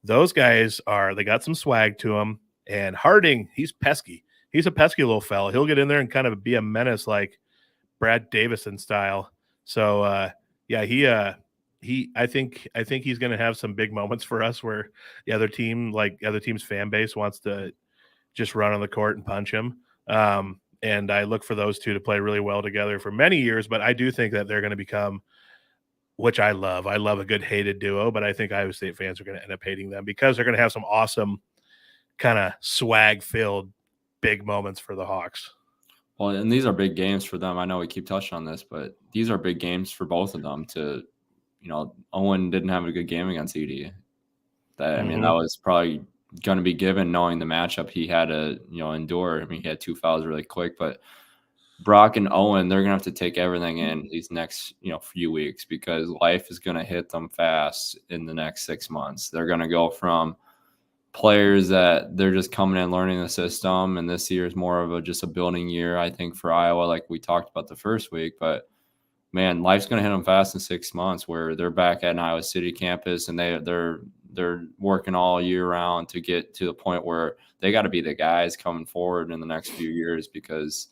Those guys they got some swag to them, and Harding, he's pesky. He's a pesky little fella. He'll get in there and kind of be a menace like Brad Davison style. So I think he's going to have some big moments for us where the other team's fan base wants to just run on the court and punch him. And I look for those two to play really well together for many years, but I do think that they're going to become, which I love. I love a good hated duo, but I think Iowa State fans are going to end up hating them because they're going to have some awesome kind of swag filled big moments for the Hawks. Well, and these are big games for them. I know we keep touching on this, but these are big games for both of them Owen didn't have a good game against Edey. I mean, that was probably going to be given knowing the matchup he had to, endure. I mean, he had 2 fouls really quick, but Brock and Owen, they're going to have to take everything in these next, few weeks because life is going to hit them fast in the next 6 months. They're going to go from players that they're just coming in learning the system, and this year is more of just a building year, I think, for Iowa, like we talked about the first week. But man, life's going to hit them fast in 6 months where they're back at an Iowa City campus and they're working all year round to get to the point where they got to be the guys coming forward in the next few years because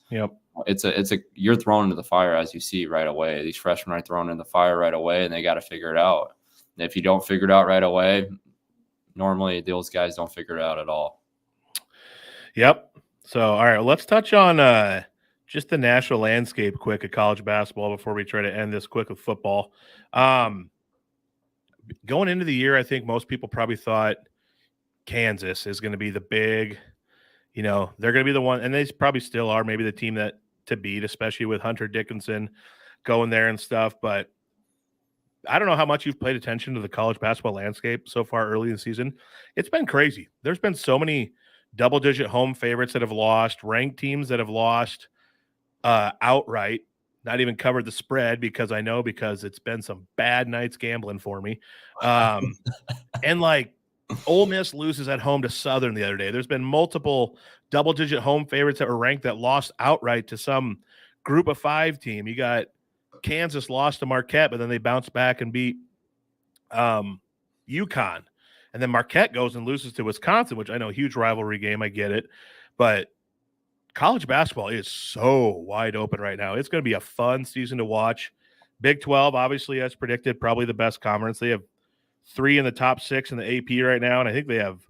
you're thrown into the fire as you see right away. These freshmen are thrown in the fire right away and they got to figure it out. And if you don't figure it out right away, normally those guys don't figure it out at all. Yep. So, all right, let's touch on just the national landscape quick of college basketball before we try to end this quick with football. Going into the year, I think most people probably thought Kansas is going to be the big, they're going to be the one, and they probably still are maybe the team that to beat, especially with Hunter Dickinson going there and stuff. But I don't know how much you've paid attention to the college basketball landscape so far early in the season. It's been crazy. There's been so many double-digit home favorites that have lost, ranked teams that have lost outright, not even covered the spread because it's been some bad nights gambling for me. And like Ole Miss loses at home to Southern the other day. There's been multiple double-digit home favorites that were ranked that lost outright to some group of 5 team. You got Kansas lost to Marquette, but then they bounced back and beat UConn. And then Marquette goes and loses to Wisconsin, which I know, huge rivalry game. I get it. But college basketball is so wide open right now. It's going to be a fun season to watch. Big 12, obviously, as predicted, probably the best conference. They have 3 in the top 6 in the AP right now, and I think they have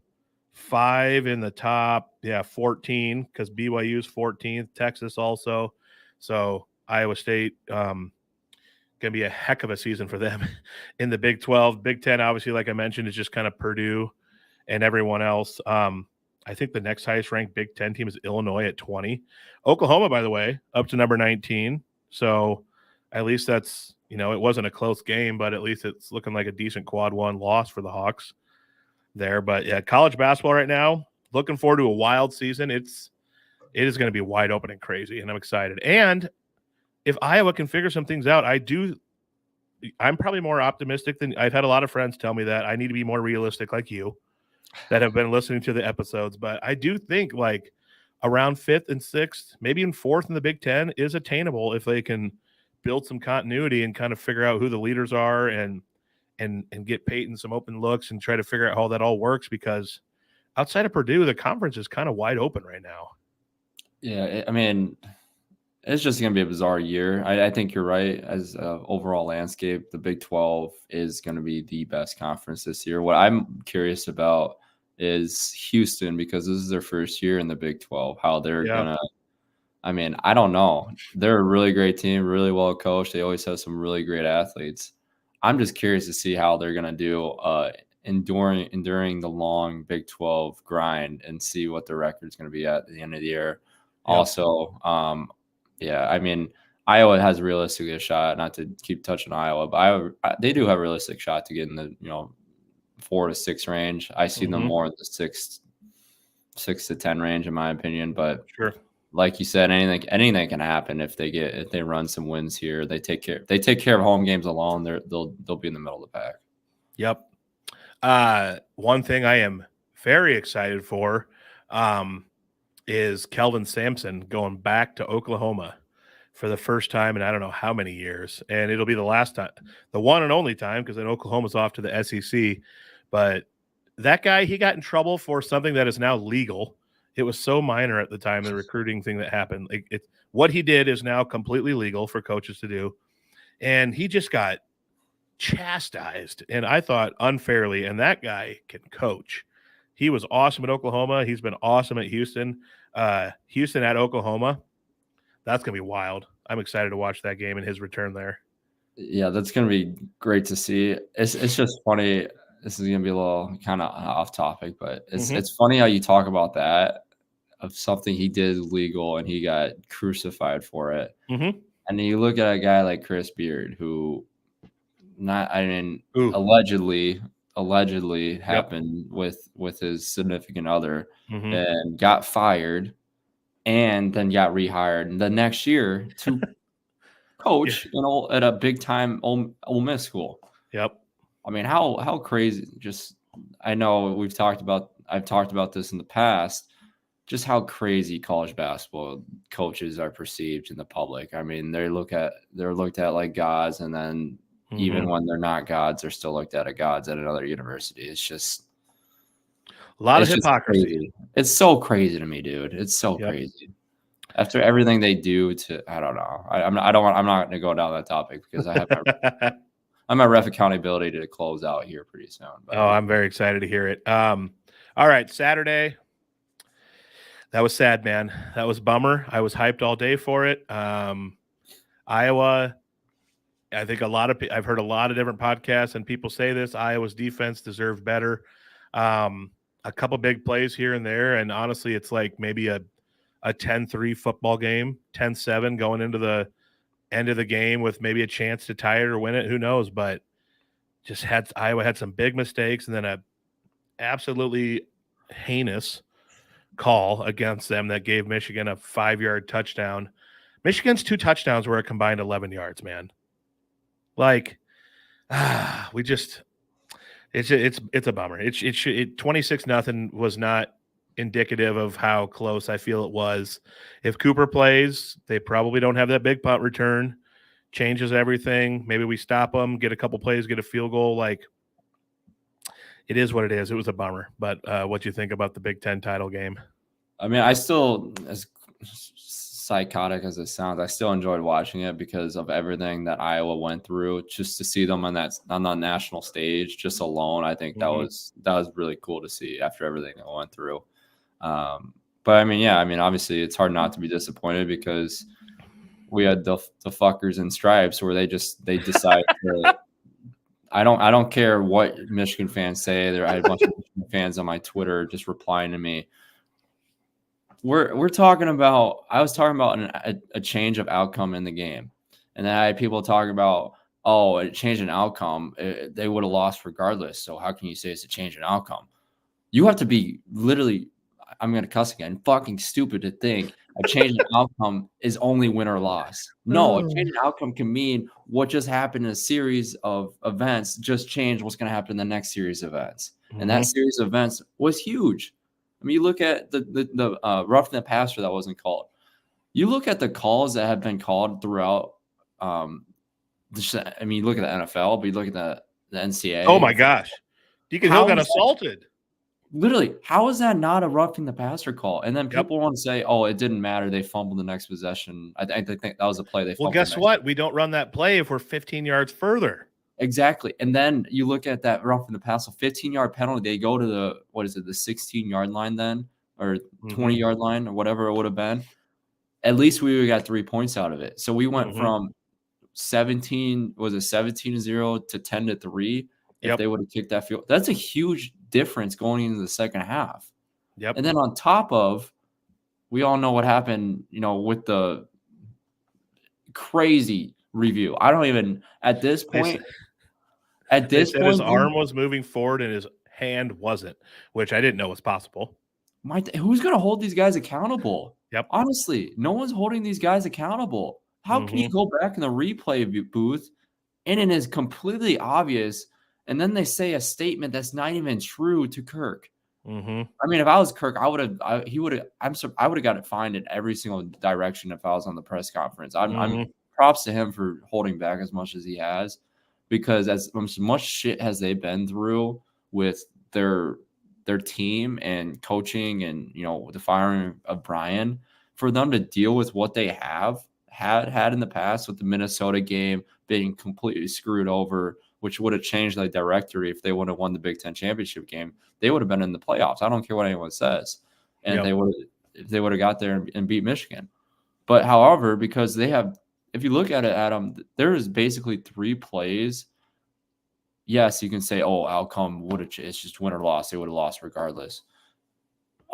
5 in the top, 14, because BYU is 14th, Texas also. So Iowa State going to be a heck of a season for them in the Big 12. Big 10, obviously, like I mentioned, is just kind of Purdue and everyone else. I think the next highest ranked Big 10 team is Illinois at 20. Oklahoma, by the way, up to number 19. So at least that's, it wasn't a close game, but at least it's looking like a decent quad 1 loss for the Hawks there. But yeah, college basketball right now, looking forward to a wild season. It is going to be wide open and crazy, and I'm excited. And if Iowa can figure some things out, I'm probably more optimistic than I've had a lot of friends tell me that I need to be more realistic like you that have been listening to the episodes. But I do think like around 5th and 6th, maybe even 4th in the Big 10 is attainable if they can build some continuity and kind of figure out who the leaders are and get Peyton some open looks and try to figure out how that all works, because outside of Purdue, the conference is kind of wide open right now. Yeah, I mean, it's just going to be a bizarre year. I think you're right. As overall landscape, the Big 12 is going to be the best conference this year. What I'm curious about is Houston, because this is their first year in the Big 12, how they're going to – I mean, I don't know. They're a really great team, really well coached. They always have some really great athletes. I'm just curious to see how they're going to do enduring the long Big 12 grind and see what the record's going to be at the end of the year. Yep. Also, I mean, Iowa has realistically a shot, not to keep touching Iowa, but they do have a realistic shot to get in the 4 to 6 range. I see them more in the 6 to 10 range, in my opinion. But sure, like you said, anything can happen if they run some wins here. They take care of home games alone. They'll be in the middle of the pack. Yep. One thing I am very excited for is Kelvin Sampson going back to Oklahoma for the first time in I don't know how many years, and it'll be the last time, the one and only time, because then Oklahoma's off to the SEC. But that guy, he got in trouble for something that is now legal. It was so minor at the time, the recruiting thing that happened. What he did is now completely legal for coaches to do, and he just got chastised, and I thought unfairly. And that guy can coach. He was awesome at Oklahoma. He's been awesome at Houston. Houston at Oklahoma. That's going to be wild. I'm excited to watch that game and his return there. Yeah, that's going to be great to see. It's just funny. This is going to be a little kind of off topic, but it's funny how you talk about that, of something he did legal and he got crucified for it. Mm-hmm. And then you look at a guy like Chris Beard, who allegedly happened with his significant other, and got fired and then got rehired the next year to coach at a big time Ole Miss school. Yep. I mean, how crazy. Just, I know I've talked about this in the past, just how crazy college basketball coaches are perceived in the public. I mean, they're looked at like gods, and then even when they're not gods, they're still looked at as gods at another university. It's just a lot of hypocrisy. It's so crazy to me, dude. It's so crazy. After everything they do I don't know. I'm not going to go down that topic because I have my ref accountability to close out here pretty soon. But. Oh, I'm very excited to hear it. All right, Saturday. That was sad, man. That was a bummer. I was hyped all day for it. Iowa. I think I've heard a lot of different podcasts and people say this. Iowa's defense deserved better. A couple big plays here and there. And honestly, it's like maybe a 10-3 football game, 10-7 going into the end of the game with maybe a chance to tie it or win it. Who knows? But Iowa had some big mistakes, and then a absolutely heinous call against them that gave Michigan a 5-yard touchdown. Michigan's 2 touchdowns were a combined 11 yards, man. Like, it's a bummer. 26-0 was not indicative of how close I feel it was. If Cooper plays, they probably don't have that big punt return. Changes everything. Maybe we stop them, get a couple plays, get a field goal. Like, it is what it is. It was a bummer. But what do you think about the Big Ten title game? I mean, I still, as psychotic as it sounds, I still enjoyed watching it because of everything that Iowa went through. Just to see them on that national stage, just alone, I think that was really cool to see after everything that went through. But I mean, obviously it's hard not to be disappointed because we had the fuckers in stripes where they decide to. I don't care what Michigan fans say. I had a bunch of Michigan fans on my Twitter just replying to me. We're talking about. I was talking about a change of outcome in the game, and then I had people talking about, a change in outcome. They would have lost regardless. So how can you say it's a change in outcome? You have to be literally. I'm going to cuss again. Fucking stupid to think a change in outcome is only win or loss. No, a change in outcome can mean what just happened in a series of events just changed what's going to happen in the next series of events, and that series of events was huge. I mean, you look at the roughing the passer that wasn't called. You look at the calls that have been called throughout. You look at the NFL, but you look at the NCAA. Oh my gosh, Deacon Hill got assaulted. Literally, how is that not a roughing the passer call? And then people want to say, "Oh, it didn't matter. They fumbled the next possession." I think that was a play they fumbled. Well, guess what? We don't run that play if we're 15 yards further. Exactly. And then you look at that roughing the passer, 15-yard penalty. They go to the 16-yard line then, or 20-yard line, or whatever it would have been. At least we would have got 3 points out of it. So we went from 17-0 to 10-3. If they would have kicked that field, that's a huge difference going into the second half. Yep. And then on top of, we all know what happened, with the crazy review. I don't even at this point. His arm was moving forward and his hand wasn't, which I didn't know was possible. Who's going to hold these guys accountable? Yep. Honestly, no one's holding these guys accountable. How can you go back in the replay booth and it is completely obvious, and then they say a statement that's not even true to Kirk? I mean, if I was Kirk, I would have got it fined in every single direction if I was on the press conference. I'm props to him for holding back as much as he has, because as much shit as they've been through with their team and coaching and, you know, the firing of Brian, for them to deal with what they had in the past with the Minnesota game being completely screwed over, which would have changed the directory if they would have won the Big Ten championship game. They would have been in the playoffs. I don't care what anyone says. And if they would have got there and beat Michigan. But however, because they have, if you look at it, Adam, there is basically 3 plays. Yes, you can say, oh, outcome it's just win or loss. They would have lost regardless.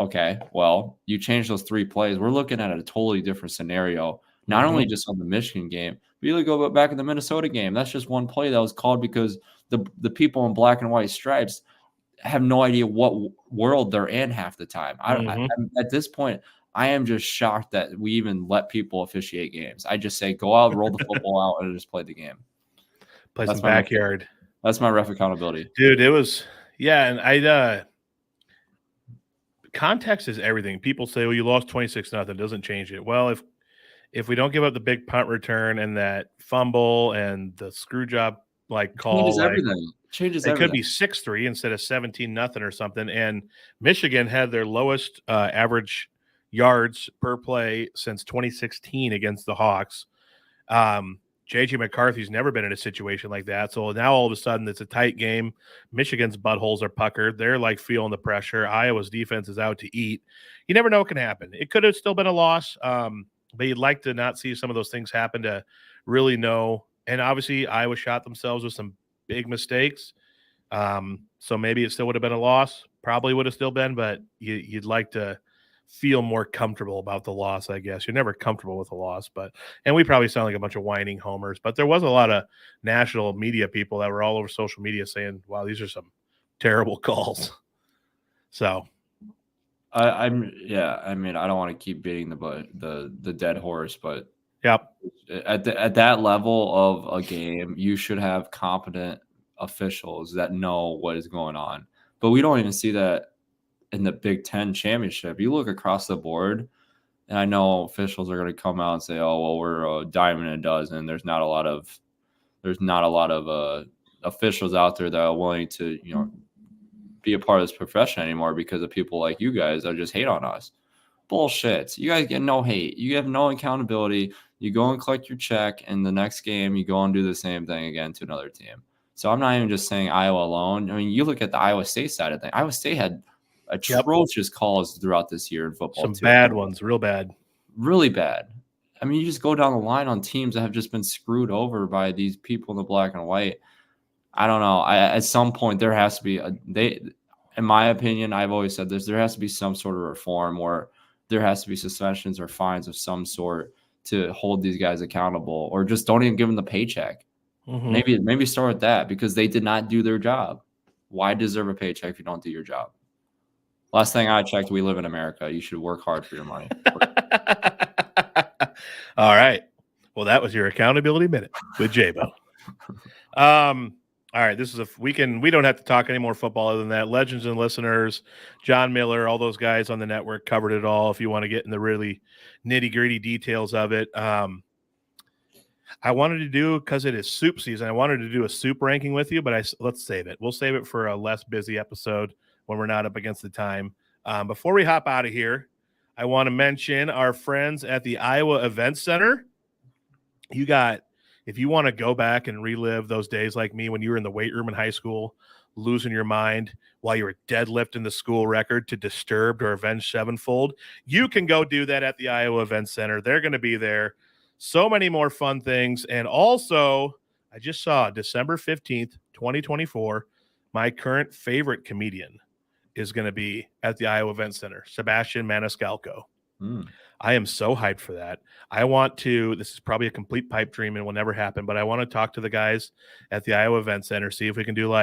Okay, well, you change those 3 plays. We're looking at a totally different scenario, not only just on the Michigan game, but you go back in the Minnesota game. That's just one play that was called because the people in black and white stripes have no idea what world they're in half the time. At this point, I am just shocked that we even let people officiate games. I just say, go out, roll the football out, and just play the game. Play some backyard. That's my ref accountability. Dude, it was, and context is everything. People say, well, you lost 26-0. Doesn't change it. Well, if we don't give up the big punt return and that fumble and the screw job call, changes everything. It could be 6-3 instead of 17-0 or something. And Michigan had their lowest average yards per play since 2016 against the Hawks. J.J. McCarthy's never been in a situation like that. So now all of a sudden it's a tight game. Michigan's buttholes are puckered. They're feeling the pressure. Iowa's defense is out to eat. You never know what can happen. It could have still been a loss, but you'd like to not see some of those things happen to really know. And obviously Iowa shot themselves with some big mistakes. So maybe it still would have been a loss. Probably would have still been, but you'd like to feel more comfortable about the loss, I guess. You're never comfortable with a loss, and we probably sound like a bunch of whining homers, but there was a lot of national media people that were all over social media saying, wow, these are some terrible calls. So I mean, I don't want to keep beating the dead horse, but yep. At that level of a game, you should have competent officials that know what is going on. But we don't even see that in the Big Ten championship. You look across the board, and I know officials are going to come out and say, "Oh, well, we're a dime a dozen." There's not a lot of officials out there that are willing to, you know, be a part of this profession anymore because of people like you guys that just hate on us. Bullshit. You guys get no hate. You have no accountability. You go and collect your check, and the next game you go and do the same thing again to another team. So I'm not even just saying Iowa alone. I mean, you look at the Iowa State side of things. Iowa State had atrocious calls throughout this year in football. Some bad ones, real bad. Really bad. I mean, you just go down the line on teams that have just been screwed over by these people in the black and white. I don't know. At some point, there has to be in my opinion, I've always said this, there has to be some sort of reform, or there has to be suspensions or fines of some sort to hold these guys accountable, or just don't even give them the paycheck. Maybe start with that, because they did not do their job. Why deserve a paycheck if you don't do your job? Last thing I checked, we live in America. You should work hard for your money. All right. Well, that was your accountability minute with J-Bo. All right. This is we don't have to talk any more football other than that. Legends and listeners, John Miller, all those guys on the network covered it all. If you want to get in the really nitty-gritty details of it. I wanted to do, because it is soup season, I wanted to do a soup ranking with you, but let's save it. We'll save it for a less busy episode when we're not up against the time. Before we hop out of here, I want to mention our friends at the Iowa Event Center. If you want to go back and relive those days like me when you were in the weight room in high school, losing your mind while you were deadlifting the school record to Disturbed or Avenged Sevenfold, you can go do that at the Iowa Event Center. They're going to be there. So many more fun things. And also, I just saw December 15th, 2024, my current favorite comedian is going to be at the Iowa Event Center, Sebastian Maniscalco. I am so hyped for that. This is probably a complete pipe dream and will never happen, but I want to talk to the guys at the Iowa Event Center, see if we can do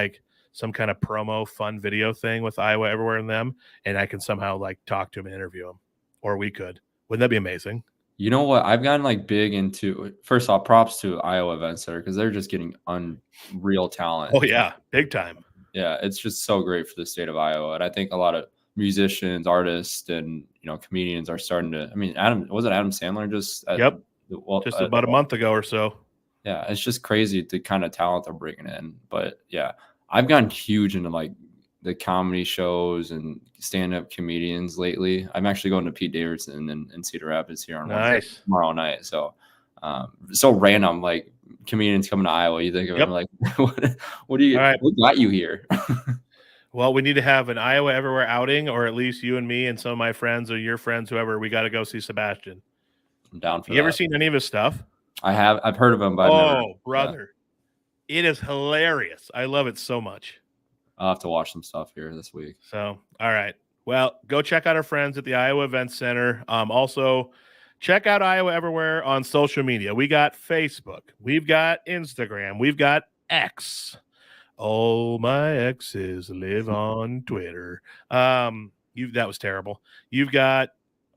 some kind of promo fun video thing with Iowa Everywhere and them, and I can somehow talk to them and interview them, or we could. Wouldn't that be amazing? You know what? I've gotten like big into, first off, props to Iowa Event Center because they're just getting unreal talent. Oh yeah, big time. Yeah, it's just so great for the state of Iowa. And I think a lot of musicians, artists, and comedians are starting to. I mean, Adam Sandler just Yep. Just about a month ago or so. Yeah, it's just crazy the kind of talent they're bringing in. But yeah, I've gotten huge into like the comedy shows and stand-up comedians lately. I'm actually going to Pete Davidson in Cedar Rapids here on Wednesday, tomorrow night. So, so random, like comedians coming to Iowa. You think of it like, what do you? Right. What got you here? Well, we need to have an Iowa Everywhere outing, or at least you and me and some of my friends or your friends, whoever. We got to go see Sebastian. I'm down for that. You ever seen any of his stuff? I have. I've heard of him, but brother, it is hilarious. I love it so much. I'll have to watch some stuff here this week. So, all right. Well, go check out our friends at the Iowa Event Center. Also, check out Iowa Everywhere on social media. We got Facebook. We've got Instagram. We've got X. All my exes live on Twitter. That was terrible. You've got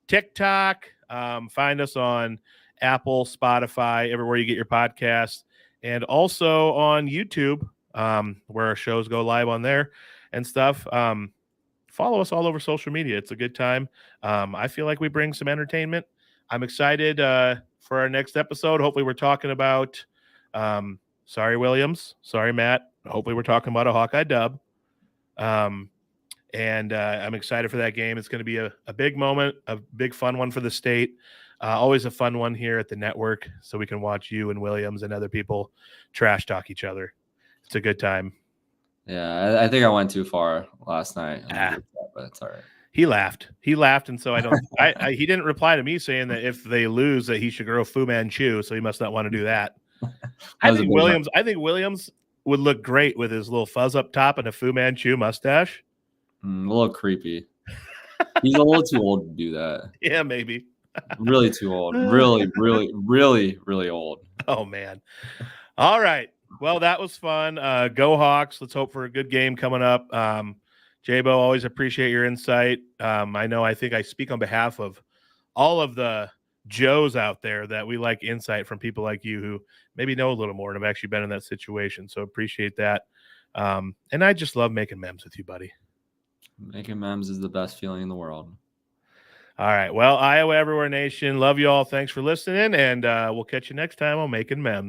TikTok. Find us on Apple, Spotify, everywhere you get your podcasts, and also on YouTube, where our shows go live on there and stuff. Follow us all over social media. It's a good time. I feel like we bring some entertainment. I'm excited for our next episode. Hopefully we're talking about sorry, Williams. Sorry, Matt. Hopefully we're talking about a Hawkeye dub. And I'm excited for that game. It's going to be a big moment, a big fun one for the state. Always a fun one here at the network, so we can watch you and Williams and other people trash talk each other. It's a good time. Yeah, I think I went too far last night, but it's all right. He laughed, and so I don't. He didn't reply to me saying that if they lose, that he should grow Fu Manchu. So he must not want to do that. I think Williams would look great with his little fuzz up top and a Fu Manchu mustache. A little creepy. He's a little too old to do that. Yeah, maybe. Really too old. Really, really, really, really old. Oh man. All right. Well, that was fun. Go Hawks. Let's hope for a good game coming up. J-Bo, always appreciate your insight. I think I speak on behalf of all of the Joes out there that we like insight from people like you who maybe know a little more and have actually been in that situation. So appreciate that. And I just love making memes with you, buddy. Making memes is the best feeling in the world. All right. Well, Iowa Everywhere Nation, love you all. Thanks for listening, and we'll catch you next time on Making Memes.